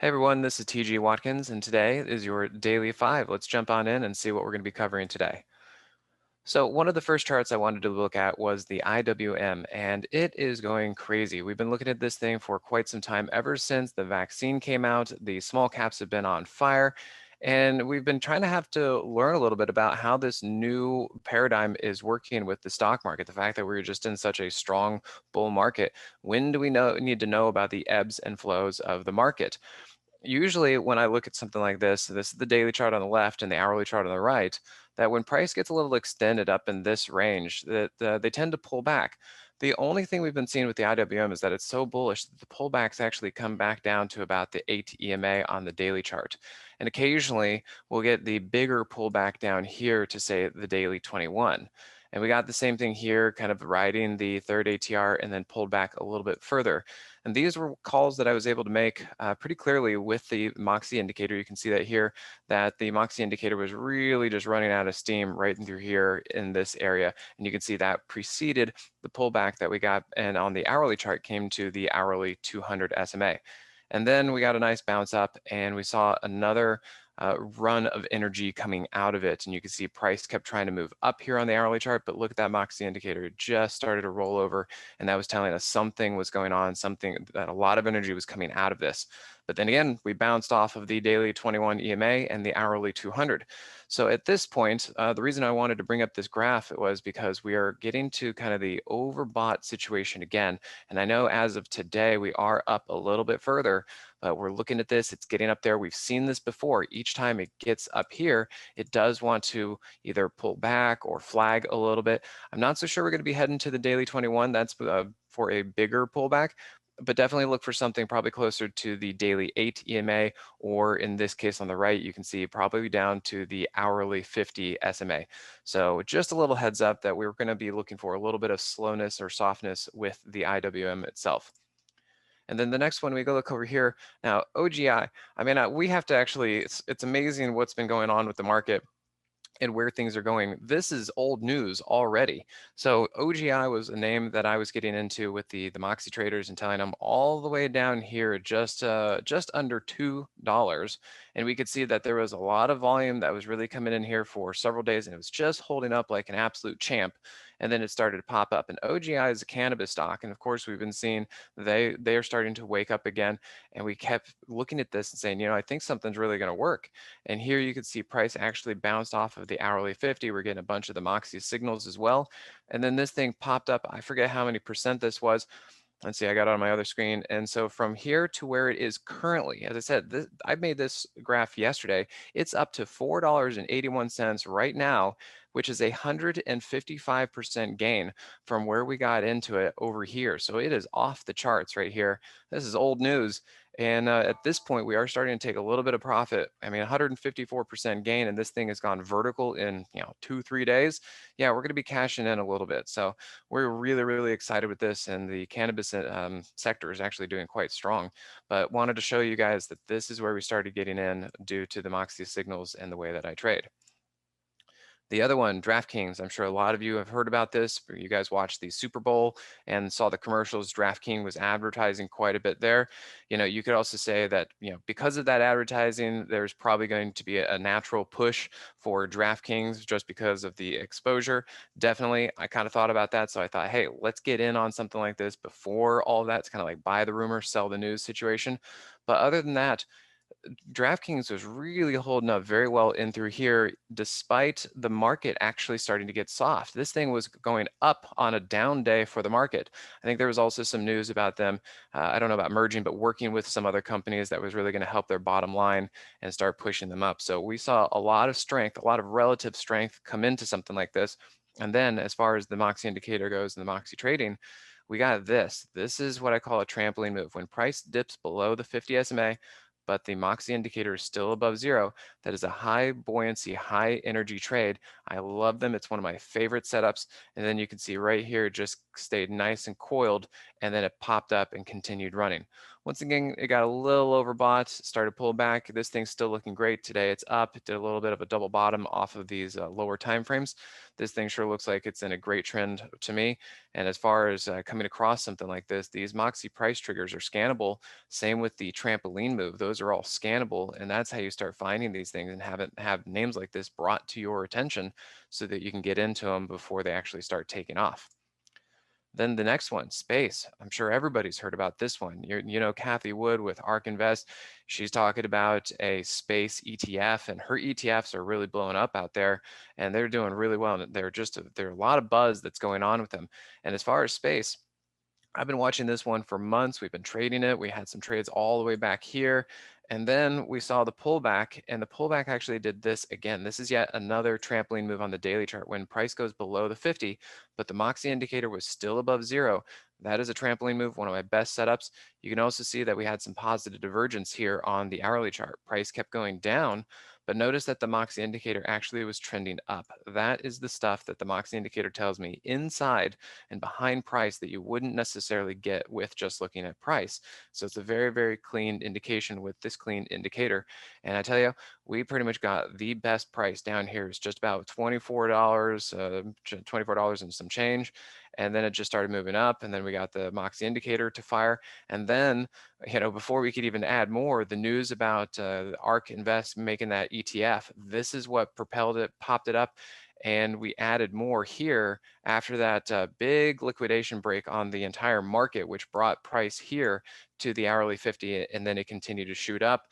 Hey everyone, this is TG Watkins, and today is your Daily 5. Let's jump on in and see what we're going to be covering today. So one of the first charts I wanted to look at was the IWM, and it is going crazy. We've been looking at this thing for quite some time. Ever since the vaccine came out, the small caps have been on fire, and we've been trying to have to learn a little bit about how this new paradigm is working with the stock market. The fact that we're just in such a strong bull market. When do we need to know about the ebbs and flows of the market? Usually when I look at something like this is the daily chart on the left and the hourly chart on the right, that when price gets a little extended up in this range, that they tend to pull back. The only thing we've been seeing with the IWM is that it's so bullish that the pullbacks actually come back down to about the 8 EMA on the daily chart. And occasionally we'll get the bigger pullback down here to say the daily 21. And we got the same thing here, kind of riding the third ATR and then pulled back a little bit further. And these were calls that I was able to make pretty clearly with the Moxie indicator. You can see that here, that the Moxie indicator was really just running out of steam right through here in this area. And you can see that preceded the pullback that we got, and on the hourly chart came to the hourly 200 SMA. And then we got a nice bounce up and we saw another run of energy coming out of it. And you can see price kept trying to move up here on the hourly chart, but look at that Moxie indicator. It just started to roll over, and that was telling us something was going on, something that a lot of energy was coming out of this. But then again, we bounced off of the daily 21 EMA and the hourly 200. So at this point, the reason I wanted to bring up this graph was because we are getting to kind of the overbought situation again. And I know as of today, we are up a little bit further, but we're looking at this, it's getting up there. We've seen this before. Each time it gets up here, it does want to either pull back or flag a little bit. I'm not so sure we're going to be heading to the daily 21. That's for a bigger pullback, but definitely look for something probably closer to the daily 8 EMA, or in this case on the right, you can see probably down to the hourly 50 SMA. So just a little heads up that we're going to be looking for a little bit of slowness or softness with the IWM itself. And then the next one, we go look over here. Now, OGI, I mean, we have to actually, it's amazing what's been going on with the market and where things are going. This is old news already. So OGI was a name that I was getting into with the Moxie traders and telling them all the way down here, just under $2. And we could see that there was a lot of volume that was really coming in here for several days, and it was just holding up like an absolute champ. And then it started to pop up. And OGI is a cannabis stock, and of course we've been seeing they are starting to wake up again. And we kept looking at this and saying, I think something's really going to work. And here you can see price actually bounced off of the hourly 50. We're getting a bunch of the Moxie signals as well. And then this thing popped up. I forget how many percent this was. Let's see, I got it on my other screen. And so from here to where it is currently, as I said, I made this graph yesterday. It's up to $4.81 right now, which is a 155% gain from where we got into it over here. So it is off the charts right here. This is old news. And at this point, we are starting to take a little bit of profit. I mean, 154% gain, and this thing has gone vertical in 2-3 days. Yeah, we're going to be cashing in a little bit. So we're really, really excited with this, and the cannabis sector is actually doing quite strong. But wanted to show you guys that this is where we started getting in due to the Moxie signals and the way that I trade. The other one, DraftKings, I'm sure a lot of you have heard about this. You guys watched the Super Bowl and saw the commercials. DraftKings was advertising quite a bit there. You could also say that, because of that advertising, there's probably going to be a natural push for DraftKings just because of the exposure. Definitely, I kind of thought about that. So I thought, hey, let's get in on something like this before all of that's kind of like buy the rumor, sell the news situation. But other than that, DraftKings was really holding up very well in through here, despite the market actually starting to get soft. This thing was going up on a down day for the market. I think there was also some news about them, I don't know about merging, but working with some other companies that was really going to help their bottom line and start pushing them up. So we saw a lot of strength, a lot of relative strength come into something like this. And then as far as the Moxie indicator goes and the Moxie trading, we got this. This is what I call a trampoline move. When price dips below the 50 SMA, but the Moxie indicator is still above zero, that is a high buoyancy, high energy trade. I love them. It's one of my favorite setups. And then you can see right here, it just stayed nice and coiled, and then it popped up and continued running. Once again, it got a little overbought, started to pull back. This thing's still looking great today. It's up. It did a little bit of a double bottom off of these lower time frames. This thing sure looks like it's in a great trend to me. And as far as coming across something like this, these Moxie price triggers are scannable. Same with the trampoline move. Those are all scannable, and that's how you start finding these things and have names like this brought to your attention so that you can get into them before they actually start taking off. Then the next one, space. I'm sure everybody's heard about this one. You know, Kathy Wood with ARK Invest, she's talking about a space ETF, and her ETFs are really blowing up out there, and they're doing really well. And there are a lot of buzz that's going on with them. And as far as space, I've been watching this one for months. We've been trading it. We had some trades all the way back here. And then we saw the pullback, and the pullback actually did this again. This is yet another trampoline move on the daily chart when price goes below the 50, but the Moxie indicator was still above zero. That is a trampoline move, one of my best setups. You can also see that we had some positive divergence here on the hourly chart. Price kept going down, but notice that the Moxie indicator actually was trending up. That is the stuff that the Moxie indicator tells me inside and behind price that you wouldn't necessarily get with just looking at price. So it's a very, very clean indication with this clean indicator. And I tell you, we pretty much got the best price down here. It's just about $24, $24 and some change. And then it just started moving up, and then we got the Moxie indicator to fire. And then, you know, before we could even add more, the news about ARK Invest making that ETF, this is what propelled it, popped it up. And we added more here after that big liquidation break on the entire market, which brought price here to the hourly 50, and then it continued to shoot up.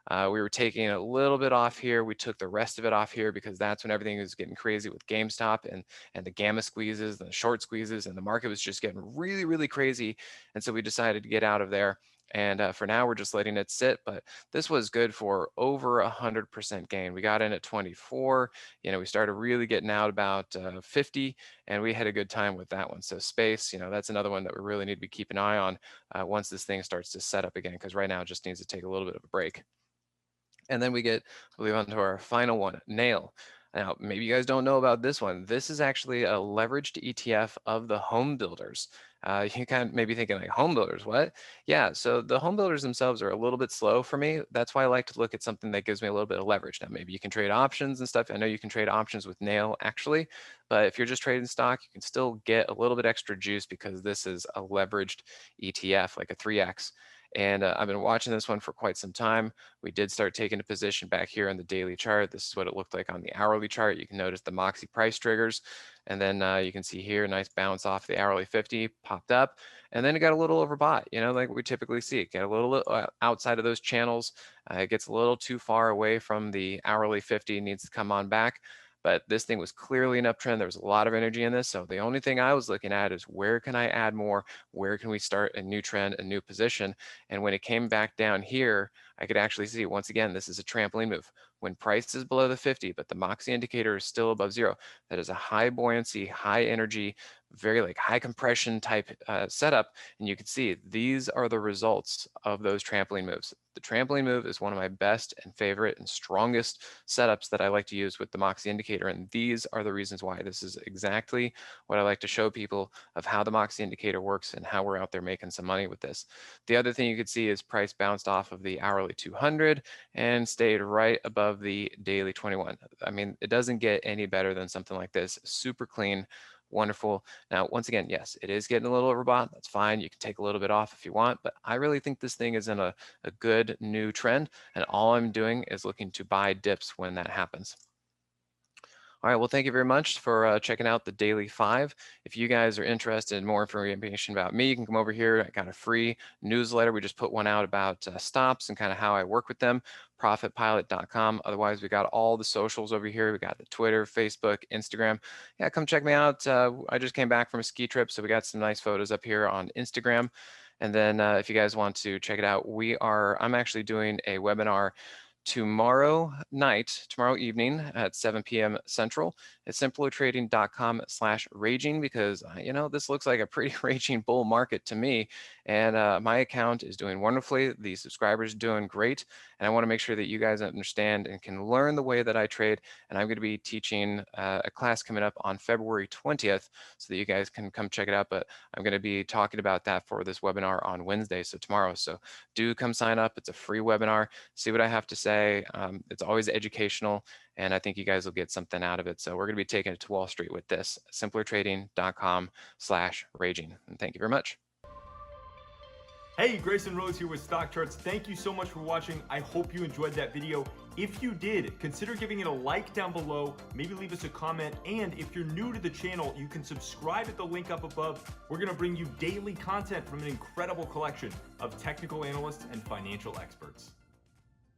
We were taking a little bit off here. We took the rest of it off here because that's when everything was getting crazy with GameStop and the gamma squeezes and the short squeezes, and the market was just getting really, really crazy. And so we decided to get out of there. And for now, we're just letting it sit. But this was good for over 100% gain. We got in at 24. You know, we started really getting out about 50, and we had a good time with that one. So space, you know, that's another one that we really need to be keeping an eye on once this thing starts to set up again, because right now it just needs to take a little bit of a break. And then we move on to our final one, nail. Now, maybe you guys don't know about this one. This is actually a leveraged ETF of the home builders. You kind of maybe thinking like home builders, what? Yeah, so the home builders themselves are a little bit slow for me. That's why I like to look at something that gives me a little bit of leverage. Now, maybe you can trade options and stuff. I know you can trade options with nail actually, but if you're just trading stock, you can still get a little bit extra juice because this is a leveraged ETF, like a 3X. And I've been watching this one for quite some time. We did start taking a position back here on the daily chart. This is what it looked like on the hourly chart. You can notice the Moxie price triggers. And then you can see here, a nice bounce off the hourly 50, popped up. And then it got a little overbought, you know, like we typically see. It get a little outside of those channels. It gets a little too far away from the hourly 50, needs to come on back. But this thing was clearly an uptrend. There was a lot of energy in this. So the only thing I was looking at is where can I add more? Where can we start a new trend, a new position? And when it came back down here, I could actually see, once again, this is a trampoline move. When price is below the 50, but the Moxie indicator is still above zero, that is a high buoyancy, high energy, very like high compression type setup. And you can see these are the results of those trampoline moves. The trampoline move is one of my best and favorite and strongest setups that I like to use with the Moxie indicator. And these are the reasons why. This is exactly what I like to show people of how the Moxie indicator works and how we're out there making some money with this. The other thing you could see is price bounced off of the hourly 200 and stayed right above the daily 21. I mean, it doesn't get any better than something like this. Super clean, wonderful. Now, once again, yes, it is getting a little overbought. That's fine. You can take a little bit off if you want, but I really think this thing is in a good new trend, and all I'm doing is looking to buy dips when that happens. All right, well, thank you very much for checking out the Daily 5. If you guys are interested in more information about me, you can come over here. I got a free newsletter. We just put one out about stops and kind of how I work with them, profitpilot.com. Otherwise, we got all the socials over here. We got the Twitter, Facebook, Instagram. Yeah, come check me out. I just came back from a ski trip, so we got some nice photos up here on Instagram. And then if you guys want to check it out, I'm actually doing a webinar tomorrow evening at 7 p.m. Central. It's simplertrading.com/raging because, this looks like a pretty raging bull market to me. And my account is doing wonderfully. The subscribers are doing great. And I want to make sure that you guys understand and can learn the way that I trade. And I'm going to be teaching a class coming up on February 20th so that you guys can come check it out. But I'm going to be talking about that for this webinar on Wednesday, so tomorrow. So do come sign up. It's a free webinar. See what I have to say. It's always educational, and I think you guys will get something out of it. So we're going to be taking it to Wall Street with this, simplertrading.com/raging. And thank you very much. Hey, Grayson Rose here with StockCharts. Thank you so much for watching. I hope you enjoyed that video. If you did, consider giving it a like down below, maybe leave us a comment, and if you're new to the channel, you can subscribe at the link up above. We're gonna bring you daily content from an incredible collection of technical analysts and financial experts.